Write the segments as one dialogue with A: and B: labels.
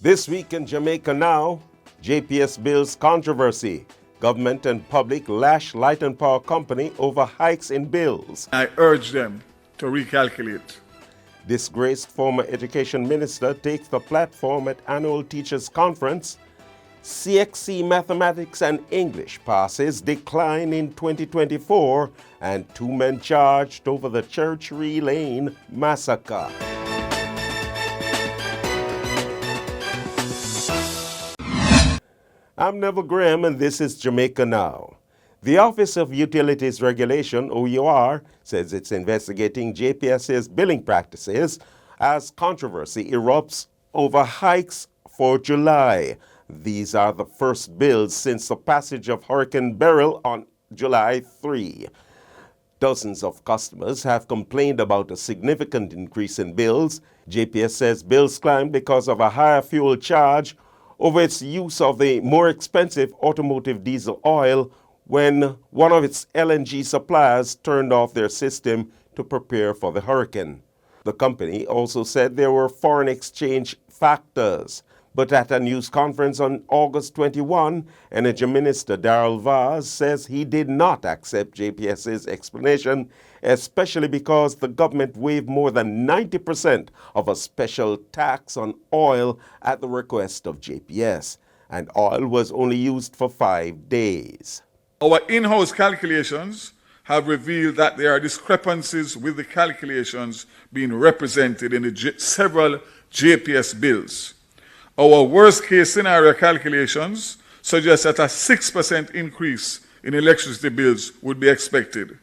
A: This week in Jamaica Now, JPS bills controversy. Government and public lash light and power company over hikes in bills.
B: I urge them to recalculate.
A: Disgraced former education minister takes the platform at annual teachers conference. CXC mathematics and English passes decline in 2024 and 2 men charged over the Churchery Lane massacre. I'm Neville Graham and this is Jamaica Now. The Office of Utilities Regulation, OUR, says it's investigating JPS's billing practices as controversy erupts over hikes for July. These are the first bills since the passage of Hurricane Beryl on July 3. Dozens of customers have complained about a significant increase in bills. JPS says bills climbed because of a higher fuel charge over its use of the more expensive automotive diesel oil when one of its LNG suppliers turned off their system to prepare for the hurricane. The company also said there were foreign exchange factors. But at a news conference on August 21, Energy Minister Darrell Vaz says he did not accept JPS's explanation, especially because the government waived more than 90% of a special tax on oil at the request of JPS, and oil was only used for 5 days.
B: Our in-house calculations have revealed that there are discrepancies with the calculations being represented in the several JPS bills. Our worst-case scenario calculations suggest that a 6% increase in electricity bills would be expected.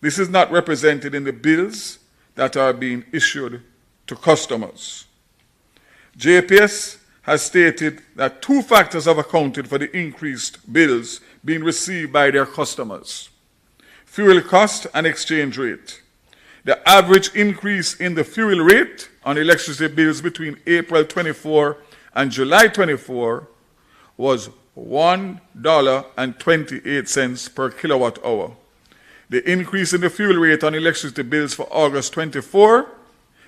B: This is not represented in the bills that are being issued to customers. JPS has stated that 2 factors have accounted for the increased bills being received by their customers: fuel cost and exchange rate. The average increase in the fuel rate on electricity bills between April 24 and July 24 was $1.28 per kilowatt hour. The increase in the fuel rate on electricity bills for August 24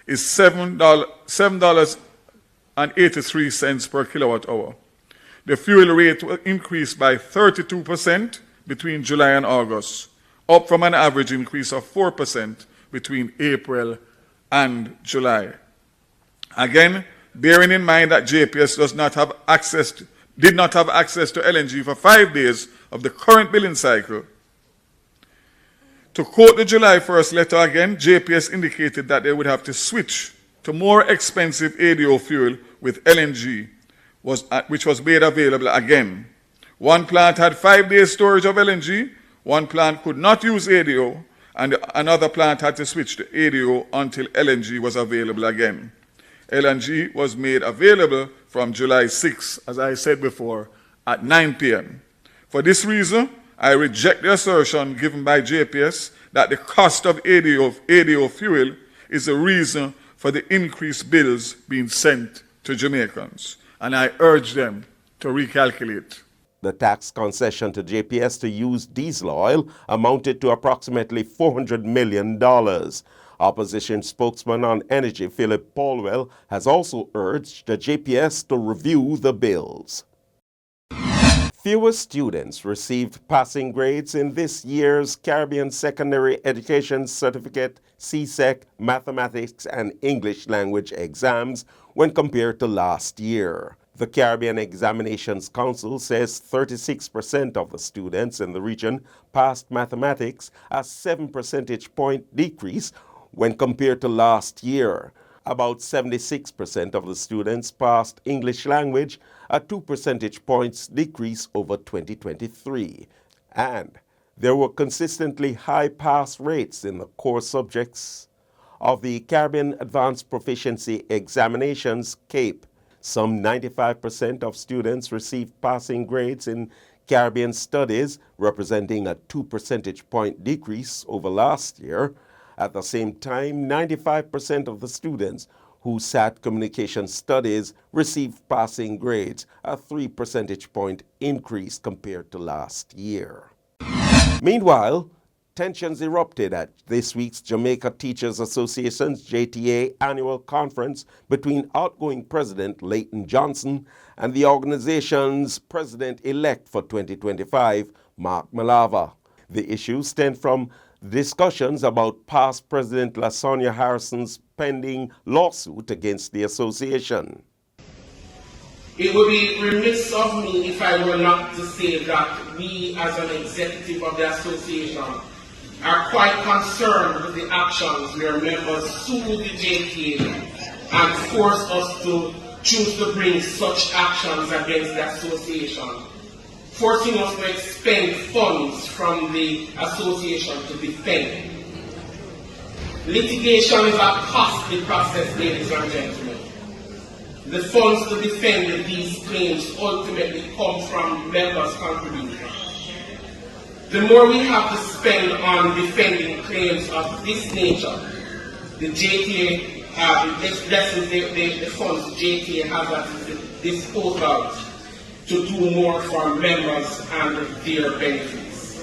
B: is $7.83 per kilowatt hour. The fuel rate increased by 32% between July and August, up from an average increase of 4% between April and July. Again, bearing in mind that JPS did not have access to LNG for 5 days of the current billing cycle. To quote the July 1st letter again, JPS indicated that they would have to switch to more expensive ADO fuel with LNG, which was made available again. One plant had 5 days storage of LNG, one plant could not use ADO, and another plant had to switch to ADO until LNG was available again. LNG was made available from July 6, as I said before, at 9 p.m. For this reason, I reject the assertion given by JPS that the cost of ADO fuel is the reason for the increased bills being sent to Jamaicans, and I urge them to recalculate.
A: The tax concession to JPS to use diesel oil amounted to approximately $400 million. Opposition spokesman on energy Philip Paulwell has also urged the JPS to review the bills. Fewer students received passing grades in this year's Caribbean Secondary Education Certificate CSEC Mathematics and English Language exams when compared to last year. The Caribbean Examinations Council says 36% of the students in the region passed mathematics, a 7 percentage point decrease when compared to last year. About 76% of the students passed English language, a 2 percentage points decrease over 2023. And there were consistently high pass rates in the core subjects of the Caribbean Advanced Proficiency Examinations, CAPE. Some 95% of students received passing grades in Caribbean Studies, representing a 2 percentage point decrease over last year. At the same time, 95% of the students who sat Communication Studies received passing grades, a 3 percentage point increase compared to last year. Meanwhile, Tensions erupted at this week's Jamaica Teachers Association's JTA annual conference between outgoing President Leighton Johnson and the organization's president-elect for 2025, Mark Malava. The issue stemmed from discussions about past President LaSonia Harrison's pending lawsuit against the association.
C: It would be remiss of me if I were not to say that we as an executive of the association are quite concerned with the actions where members sue the JTA and force us to choose to bring such actions against the association, forcing us to expend funds from the association to defend. Litigation is a costly process, ladies and gentlemen. The funds to defend these claims ultimately come from members' contributions. The more we have to spend on defending claims of this nature, the JTA lessens the funds the JTA has at its disposal to do more for members and their benefits.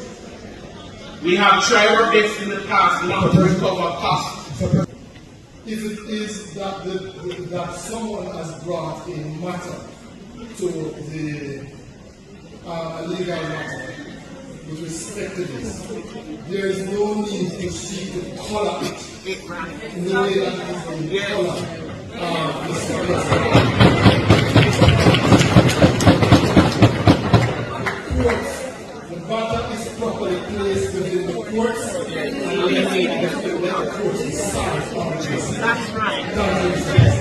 C: We have tried our best in the past not to recover costs.
D: If it is that someone has brought a matter to the legal matter with respect to this, there is no need to seek to color it in the way that it is being colored. The matter is properly placed within the courts,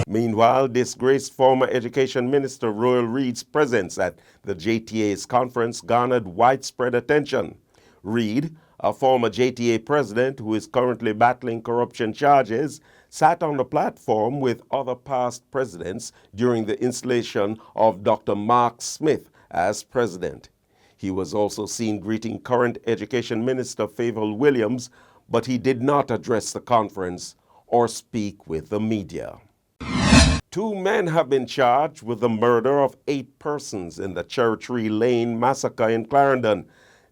A: Meanwhile, disgraced former Education Minister Ruel Reid's presence at the JTA's conference garnered widespread attention. Reid, a former JTA president who is currently battling corruption charges, sat on the platform with other past presidents during the installation of Dr. Mark Smith as president. He was also seen greeting current Education Minister Favour Williams, but he did not address the conference or speak with the media. 2 men have been charged with the murder of 8 persons in the Cherry Tree Lane massacre in Clarendon.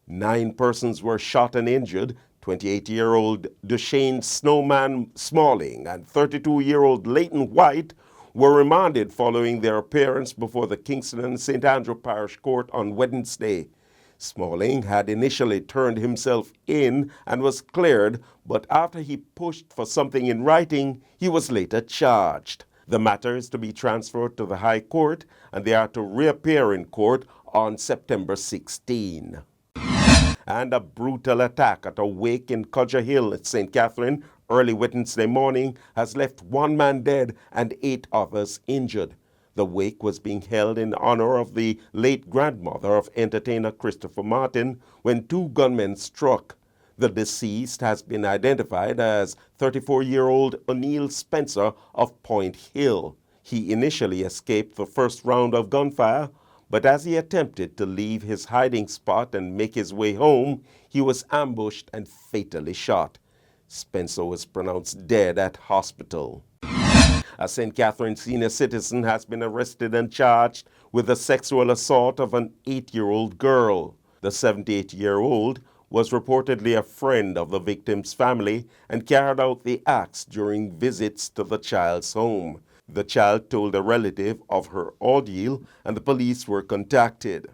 A: 9 persons were shot and injured. 28-year-old Duchesne Snowman Smalling and 32-year-old Leighton White were remanded following their appearance before the Kingston and St. Andrew Parish Court on Wednesday. Smalling had initially turned himself in and was cleared, but after he pushed for something in writing, he was later charged. The matter is to be transferred to the High Court, and they are to reappear in court on September 16. And a brutal attack at a wake in Codger Hill at St. Catherine early Wednesday morning has left 1 man dead and 8 others injured. The wake was being held in honor of the late grandmother of entertainer Christopher Martin when 2 gunmen struck. The deceased has been identified as 34-year-old O'Neill Spencer of Point Hill. He initially escaped the first round of gunfire, but as he attempted to leave his hiding spot and make his way home, he was ambushed and fatally shot. Spencer was pronounced dead at hospital. A St. Catherine senior citizen has been arrested and charged with the sexual assault of an 8-year-old girl. The 78-year-old was reportedly a friend of the victim's family and carried out the acts during visits to the child's home. The child told a relative of her ordeal and the police were contacted.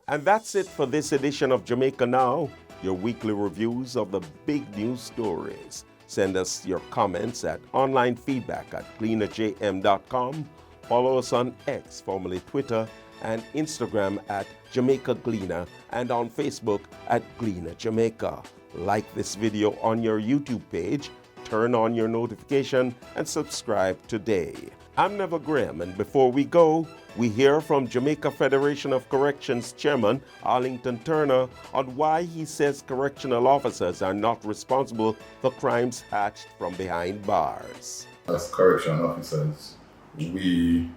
A: And that's it for this edition of Jamaica Now, your weekly reviews of the big news stories. Send us your comments at onlinefeedback@gleanerjm.com. Follow us on X, formerly Twitter, and Instagram at Jamaica Gleaner, and on Facebook at Gleaner Jamaica. Like this video on your YouTube page, turn on your notification, and subscribe today. I'm Neville Graham, and before we go, we hear from Jamaica Federation of Corrections Chairman Arlington Turner on why he says correctional officers are not responsible for crimes hatched from behind bars.
E: As correctional officers, we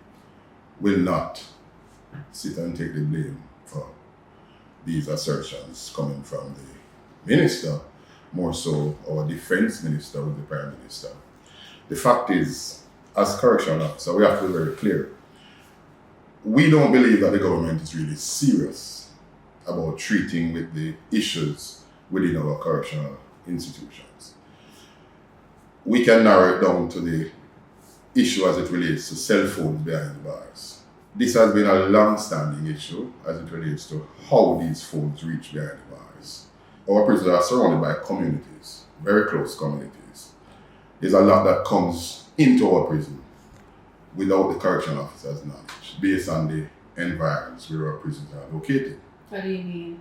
E: will not sit and take the blame for these assertions coming from the minister, more so our defense minister with the prime minister. The fact is, as correctional officer, we have to be very clear. We don't believe that the government is really serious about treating with the issues within our correctional institutions. We can narrow it down to the issue as it relates to cell phones behind the bars. This has been a long-standing issue as it relates to how these phones reach behind the bars. Our prisons are surrounded by communities, very close communities. There's a lot that comes into our prison without the correctional officer's knowledge, based on the environments where our prisons are located.
F: What do you mean?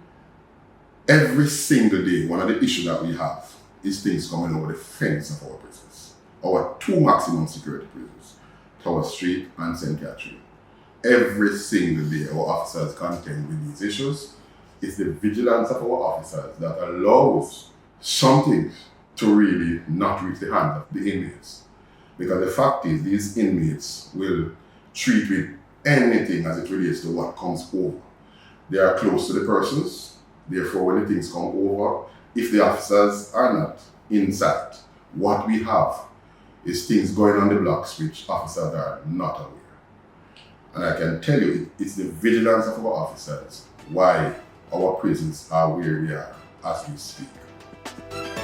E: Every single day, one of the issues that we have is things coming over the fence of our prisons. Our two maximum security prisons, Tower Street and St. Catherine. Every single day, our officers contend with these issues. It's the vigilance of our officers that allows something to really not reach the hands of the inmates. Because the fact is, these inmates will treat with anything as it relates to what comes over. They are close to the persons, therefore when the things come over, if the officers are not in sight, what we have is things going on the blocks which officers are not aware. And I can tell you, it's the vigilance of our officers why our prisons are where we are as we speak.